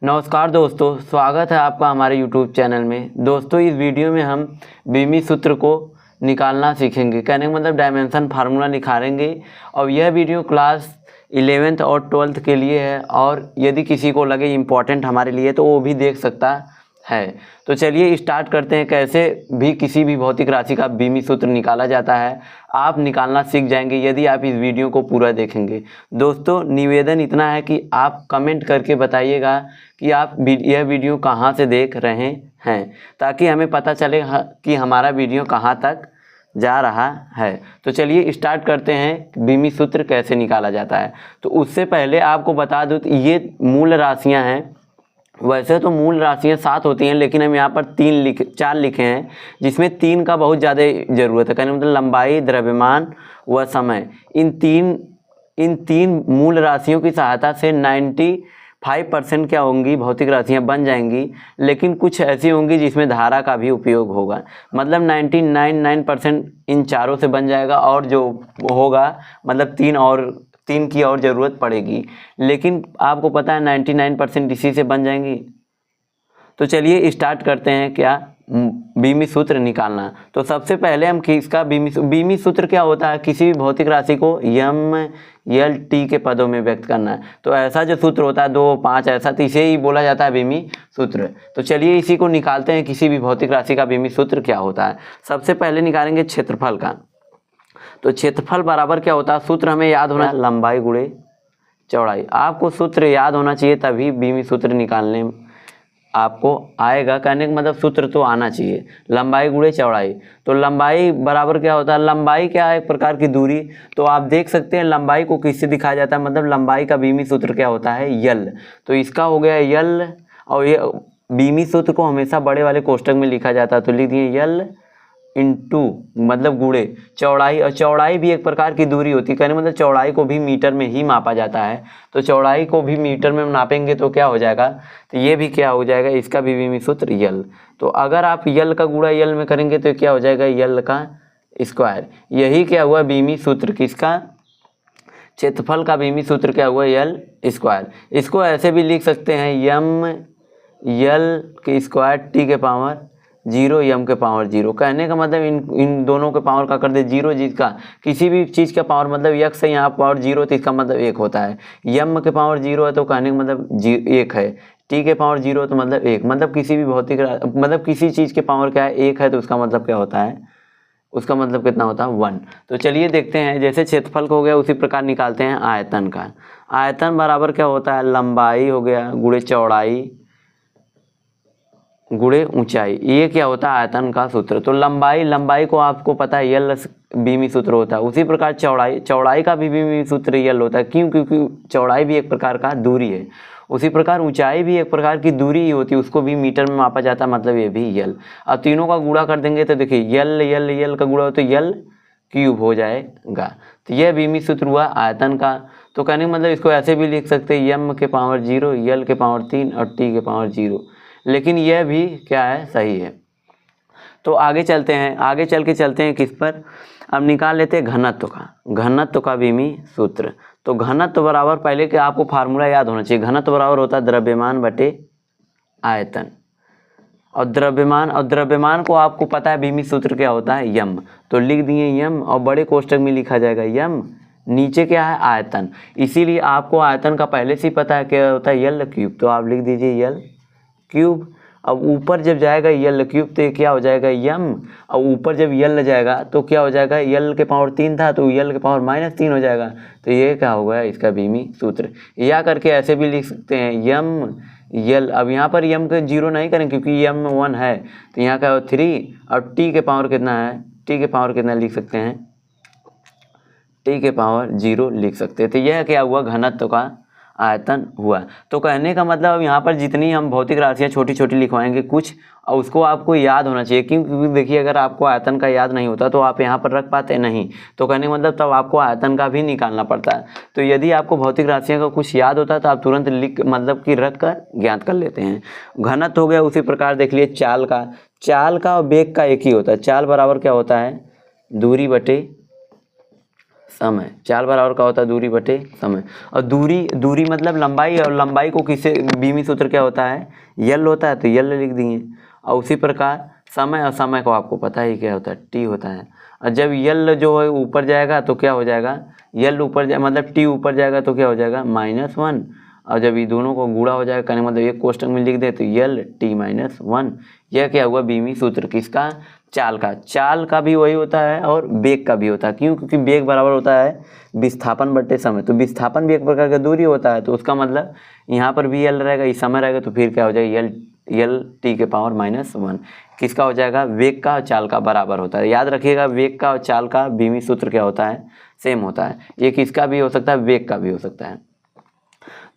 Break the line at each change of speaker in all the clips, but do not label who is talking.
नमस्कार दोस्तों, स्वागत है आपका हमारे YouTube चैनल में। दोस्तों, इस वीडियो में हम बीमी सूत्र को निकालना सीखेंगे। कहने का मतलब डायमेंशन फार्मूला निकालेंगे। और यह वीडियो क्लास 11th और 12th के लिए है, और यदि किसी को लगे इम्पॉर्टेंट हमारे लिए तो वो भी देख सकता है। तो चलिए स्टार्ट करते हैं। कैसे भी किसी भी भौतिक राशि का बीमी सूत्र निकाला जाता है आप निकालना सीख जाएंगे यदि आप इस वीडियो को पूरा देखेंगे। दोस्तों, निवेदन इतना है कि आप कमेंट करके बताइएगा कि आप यह वीडियो कहां से देख रहे हैं, ताकि हमें पता चले कि हमारा वीडियो कहां तक जा रहा है। तो चलिए स्टार्ट करते हैं बीमी सूत्र कैसे निकाला जाता है। तो उससे पहले आपको बता दूं कि ये मूल राशियां हैं। वैसे तो मूल राशियां 7 होती हैं, लेकिन हम यहाँ पर 4 लिखे हैं, जिसमें 3 का बहुत ज़्यादा ज़रूरत है। कहने मतलब लंबाई, द्रव्यमान व समय। इन तीन मूल राशियों की सहायता से 95% क्या होंगी, भौतिक राशियां बन जाएंगी। लेकिन कुछ ऐसी होंगी जिसमें धारा का भी उपयोग होगा। मतलब 99% इन चारों से बन जाएगा, और जो होगा मतलब 3 की और ज़रूरत पड़ेगी। लेकिन आपको पता है 99% इसी से बन जाएंगी। तो चलिए स्टार्ट करते हैं क्या बीमी सूत्र निकालना। तो सबसे पहले हम किसका बीमी सूत्र क्या होता है, किसी भी भौतिक राशि को m l t के पदों में व्यक्त करना है। तो ऐसा जो सूत्र होता है 2, 5 ऐसा, तो इसे ही बोला जाता है बीमी सूत्र। तो चलिए इसी को निकालते हैं। किसी भी भौतिक राशि का बीमी सूत्र क्या होता है। सबसे पहले निकालेंगे क्षेत्रफल का। तो क्षेत्रफल बराबर क्या होता है, सूत्र हमें याद होना, लंबाई गुणे चौड़ाई। आपको सूत्र याद होना चाहिए, तभी बीमी सूत्र निकालने आपको आएगा। कहने का मतलब सूत्र तो आना चाहिए, लंबाई गुणे चौड़ाई। तो लंबाई बराबर क्या होता है, लंबाई क्या है, एक प्रकार की दूरी। तो आप देख सकते हैं लंबाई को किससे दिखाया जाता है, मतलब लंबाई का बीमी सूत्र क्या होता है, यल। तो इसका हो गया यल, और ये बीमी सूत्र को हमेशा बड़े वाले कोष्टक में लिखा जाता है। तो लिख दिए यल इंटू मतलब गुणे चौड़ाई। और चौड़ाई भी एक प्रकार की दूरी होती है। कहने मतलब चौड़ाई को भी मीटर में ही मापा जाता है। तो चौड़ाई को भी मीटर में नापेंगे तो क्या हो जाएगा, तो ये भी क्या हो जाएगा, इसका भी बीमी सूत्र यल। तो अगर आप यल का गुणा यल में करेंगे तो क्या हो जाएगा, यल का स्क्वायर। यही क्या हुआ बीमी सूत्र किसका, क्षेत्रफल का बीमी सूत्र क्या हुआ, यल स्क्वायर। इसको ऐसे भी लिख सकते हैं यम यल के स्क्वायर टी के पावर 0 यम के पावर 0। कहने का मतलब इन दोनों के पावर का कर दे 0, जिसका किसी भी चीज़ का पावर मतलब x है, यहाँ पावर 0 तो इसका मतलब 1 होता है। यम के पावर 0 है तो कहने का मतलब 1 है। टी के पावर 0 तो मतलब 1। मतलब किसी भी भौतिक मतलब किसी चीज़ के पावर क्या है, 1 है, तो उसका मतलब क्या होता है, उसका मतलब कितना होता है, 1। तो चलिए देखते हैं, जैसे क्षेत्रफल को हो गया उसी प्रकार निकालते हैं आयतन का। आयतन बराबर क्या होता है, लंबाई हो गया गुणे चौड़ाई गुणे ऊंचाई। ये क्या होता है आयतन का सूत्र। तो लंबाई को आपको पता है यल बीमी सूत्र होता है। उसी प्रकार चौड़ाई का भी बीमी सूत्र यल होता है। क्यों, क्योंकि चौड़ाई भी एक प्रकार का दूरी है। उसी प्रकार ऊंचाई भी एक प्रकार की दूरी ही होती है, उसको भी मीटर में मापा जाता है, मतलब ये भी यल। और तीनों का गुणा कर देंगे तो देखिए यल का गुणा हो तो यल क्यूब हो जाएगा। तो यह बीमी सूत्र हुआ आयतन का। तो कहने का मतलब इसको ऐसे भी लिख सकते हैं यम के पावर 0 यल के पावर 3 और टी के पावर 0। लेकिन यह भी क्या है, सही है। तो आगे चलते हैं, आगे चलते हैं किस पर, अब निकाल लेते हैं घनत्व का बीमी सूत्र। तो घनत्व बराबर, पहले के आपको फार्मूला याद होना चाहिए। घनत्व बराबर होता है द्रव्यमान बटे आयतन। और द्रव्यमान को आपको पता है बीमी सूत्र क्या होता है, यम। तो लिख दिए यम, और बड़े कोष्टक में लिखा जाएगा यम, नीचे क्या है आयतन। इसीलिए आपको आयतन का पहले से ही पता है क्या होता है, यल क्यूब। तो आप लिख दीजिए यल क्यूब। अब ऊपर जब जाएगा यल क्यूब तो क्या हो जाएगा यम, और ऊपर जब यल जाएगा तो क्या हो जाएगा, यल के पावर 3 था तो यल के पावर -3 हो जाएगा। तो ये क्या हो गया, इसका बीमी सूत्र। या करके ऐसे भी लिख सकते हैं यम यल। अब यहाँ पर यम के 0 नहीं करें क्योंकि यम 1 है, तो यहाँ का 3, और टी के पावर कितना है, टी के पावर कितना लिख सकते हैं, टी के पावर 0 लिख सकते हैं। तो यह क्या हुआ, घनत्व का आयतन हुआ। तो कहने का मतलब अब यहाँ पर जितनी हम भौतिक राशियाँ छोटी छोटी लिखवाएंगे कुछ, और उसको आपको याद होना चाहिए। क्योंकि देखिए अगर आपको आयतन का याद नहीं होता तो आप यहाँ पर रख पाते नहीं। तो कहने का मतलब तब आपको आयतन का भी निकालना पड़ता है। तो यदि आपको भौतिक राशियों का कुछ याद होता है तो आप तुरंत लिख मतलब कि रख कर ज्ञात कर लेते हैं। घनत्व हो गया। उसी प्रकार देख लिए चाल का और वेग का एक ही होता है। चाल बराबर क्या होता है, दूरी बटे समय। चाल बराबर क्या होता है, दूरी बटे समय। और दूरी मतलब लंबाई, और लंबाई को किससे, बीमी सूत्र क्या होता है, यल होता है, तो यल लिख दिए। और उसी प्रकार समय, और समय को आपको पता ही क्या होता है, टी होता है। और जब यल जो है ऊपर जाएगा तो क्या हो जाएगा, यल ऊपर जाए मतलब टी ऊपर जाएगा तो क्या हो जाएगा -1। और जब ये दोनों को गुणा हो जाएगा कहने मतलब एक कोष्टक में लिख दे तो यल t-1। यह क्या हुआ, बीमी सूत्र किसका, चाल का भी वही होता है और वेग का भी होता है। क्यों, क्योंकि वेग बराबर होता है विस्थापन बटे समय। तो विस्थापन भी एक प्रकार का दूरी होता है, तो उसका मतलब यहाँ पर भी यल रहेगा, इस समय रहेगा, तो फिर क्या हो जाएगा, यल t⁻⁻1 किसका हो जाएगा, वेग का और चाल का बराबर होता है। याद रखिएगा, वेग का और चाल का बीमी सूत्र क्या होता है, सेम होता है। ये किसका भी हो सकता है, वेग का भी हो सकता है।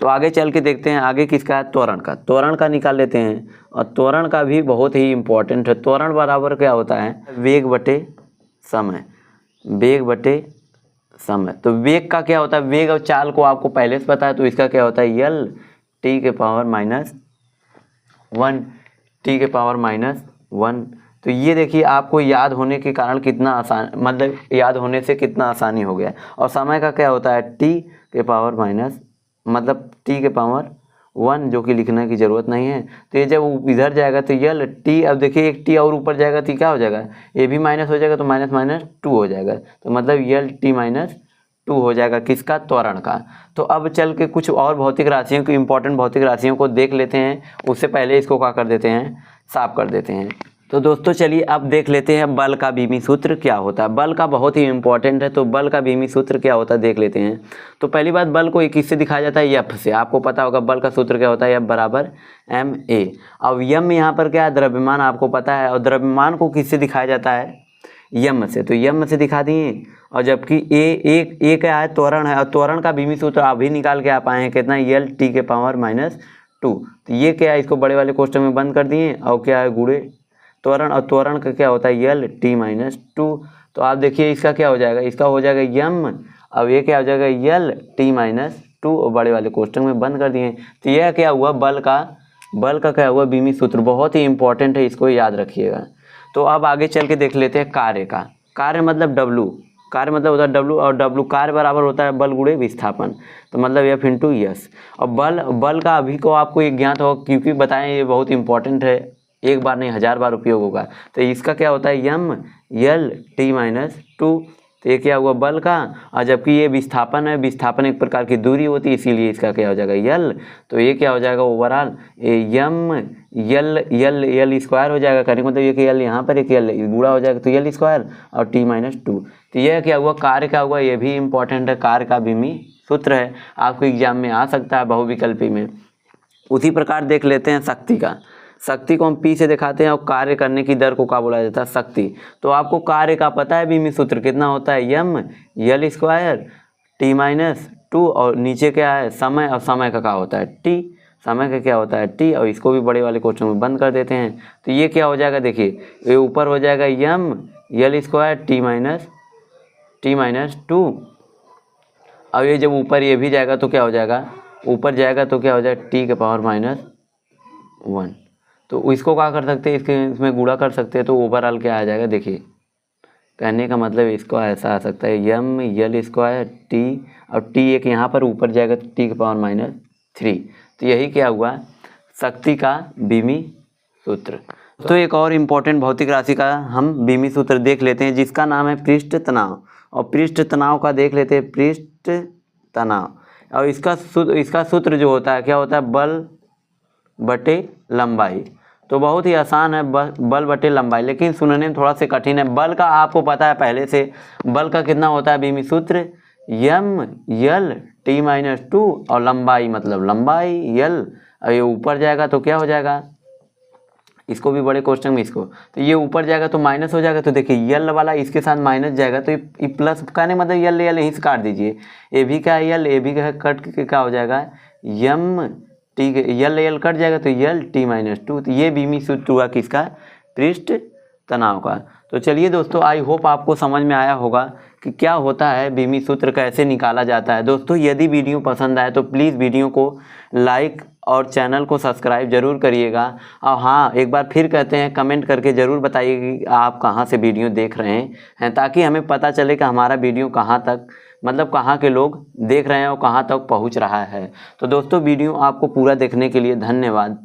तो आगे चल के देखते हैं, आगे किसका है, त्वरण का निकाल लेते हैं। और त्वरण का भी बहुत ही इंपॉर्टेंट है। त्वरण बराबर क्या होता है, वेग बटे समय, वेग बटे समय। तो वेग का क्या होता है, वेग और चाल को आपको पहले से पता है, तो इसका क्या होता है, यल t⁻⁻1, t⁻⁻1। तो ये देखिए आपको याद होने के कारण कितना आसान, मतलब याद होने से कितना आसानी हो गया। और समय का क्या होता है, t⁻⁻1 जो कि लिखने की ज़रूरत नहीं है। तो ये जब इधर जाएगा तो यल टी, अब देखिए एक टी और ऊपर जाएगा तो क्या हो जाएगा, ये भी माइनस हो जाएगा, तो -2 हो जाएगा। तो मतलब यल t-2 हो जाएगा किसका, त्वरण का। तो अब चल के कुछ और भौतिक राशियों की, इंपॉर्टेंट भौतिक राशियों को देख लेते हैं। उससे पहले इसको क्या कर देते हैं, साफ कर देते हैं। तो दोस्तों चलिए अब देख लेते हैं बल का बीमी सूत्र क्या होता है। बल का बहुत ही इंपॉर्टेंट है, तो बल का बीमी सूत्र क्या होता है देख लेते हैं। तो पहली बात, बल को किससे दिखाया जाता है, एफ से। आपको पता होगा बल का सूत्र क्या होता है, एफ बराबर ma। अब यम यहाँ पर क्या है, द्रव्यमान आपको पता है। और द्रव्यमान को किससे दिखाया जाता है, यम से। तो यम से दिखा दिए। और जबकि ए क्या है, त्वरण है। और त्वरण का बीमी सूत्र अभी निकाल के आप आए हैं कितना, यल t⁻⁻2। तो ये क्या है, इसको बड़े वाले कोष्टक में बंद कर दिए। और क्या है, गुणे त्वरण, और त्वरण का क्या होता है, यल t-2। तो आप देखिए इसका क्या हो जाएगा, इसका हो जाएगा यम। अब ये क्या हो जाएगा, यल t-2, और बड़े वाले कोष्टक में बंद कर दिए। तो यह क्या हुआ, बल का क्या हुआ, बीमी सूत्र। बहुत ही इंपॉर्टेंट है, इसको याद रखिएगा। तो अब आगे चल के देख लेते हैं कार्य का। कार्य मतलब W, कार्य मतलब होता है W, और W कार्य बराबर होता है बल गुणे विस्थापन। तो मतलब F × S। और बल का अभी को आपको एक ज्ञात हो, क्योंकि बताएं ये बहुत इंपॉर्टेंट है, एक बार नहीं 1000 बार उपयोग होगा। तो इसका क्या होता है, यम यल t-2। तो ये क्या हुआ, बल का। और जबकि ये विस्थापन है, विस्थापन एक प्रकार की दूरी होती है, इसीलिए इसका क्या हो जाएगा, यल। तो ये क्या हो जाएगा, ओवरऑल यम यल स्क्वायर हो जाएगा। करने मतलब ये कि यल यहाँ पर एक यल गुणा हो जाएगा, तो यल स्क्वायर और t-2। तो यह क्या हुआ, कार्य का हुआ। ये भी इंपॉर्टेंट है, कार्य का बीमी सूत्र है, आपको एग्जाम में आ सकता है बहुविकल्पी में। उसी प्रकार देख लेते हैं शक्ति का। शक्ति को हम P से दिखाते हैं, और कार्य करने की दर को क्या बोला जाता है, शक्ति। तो आपको कार्य का पता है, बीमी सूत्र कितना होता है, यम यल स्क्वायर t-2। और नीचे क्या है, समय, और समय का क्या होता है, t। समय का क्या होता है, t। और इसको भी बड़े वाले क्वेश्चन में बंद कर देते हैं। तो ये क्या हो जाएगा, देखिए ये ऊपर हो जाएगा यम यल स्क्वायर t-2। अब ये जब ऊपर ये भी जाएगा तो क्या हो जाएगा, ऊपर जाएगा तो क्या हो जाएगा, t⁻⁻1। तो इसको क्या कर सकते हैं, इसमें गुणा कर सकते हैं। तो ओवरऑल क्या आ जाएगा, देखिए कहने का मतलब इसको ऐसा आ सकता है, यम यल स्क्वायर t, और t एक यहाँ पर ऊपर जाएगा तो t⁻⁻3। तो यही क्या हुआ, शक्ति का बीमी सूत्र। तो एक और इम्पोर्टेंट भौतिक राशि का हम बीमी सूत्र देख लेते हैं, जिसका नाम है पृष्ठ तनाव। और पृष्ठ तनाव का देख लेते हैं, पृष्ठ तनाव। और इसका सूत्र जो होता है क्या होता है, बल बटे लंबाई। तो बहुत ही आसान है, बल बटे लंबाई, लेकिन सुनने में थोड़ा सा कठिन है। बल का आपको पता है पहले से, बल का कितना होता है बीमी सूत्र, यम यल t-2, और लंबाई मतलब लंबाई यल। और ये ऊपर जाएगा तो क्या हो जाएगा, इसको भी बड़े क्वेश्चन में इसको, तो ये ऊपर जाएगा तो माइनस हो जाएगा। तो देखिए यल वाला इसके साथ माइनस जाएगा, तो ये प्लस कहने मतलब यल यहीं से काट दीजिए। ए भी क्या है, यल ए भी कट के क्या हो जाएगा, यम टी यल कट जाएगा, तो यल t-2। तो ये बीमी सूत्र हुआ किसका, पृष्ठ तनाव का। तो चलिए दोस्तों, आई होप आपको समझ में आया होगा कि क्या होता है, बीमी सूत्र कैसे निकाला जाता है। दोस्तों यदि वीडियो पसंद आए तो प्लीज़ वीडियो को लाइक और चैनल को सब्सक्राइब जरूर करिएगा। और हाँ, एक बार फिर कहते हैं, कमेंट करके ज़रूर बताइए कि आप कहाँ से वीडियो देख रहे हैं, ताकि हमें पता चले कि हमारा वीडियो कहाँ तक, मतलब कहाँ के लोग देख रहे हैं और कहाँ तक पहुँच रहा है। तो दोस्तों वीडियो आपको पूरा देखने के लिए धन्यवाद।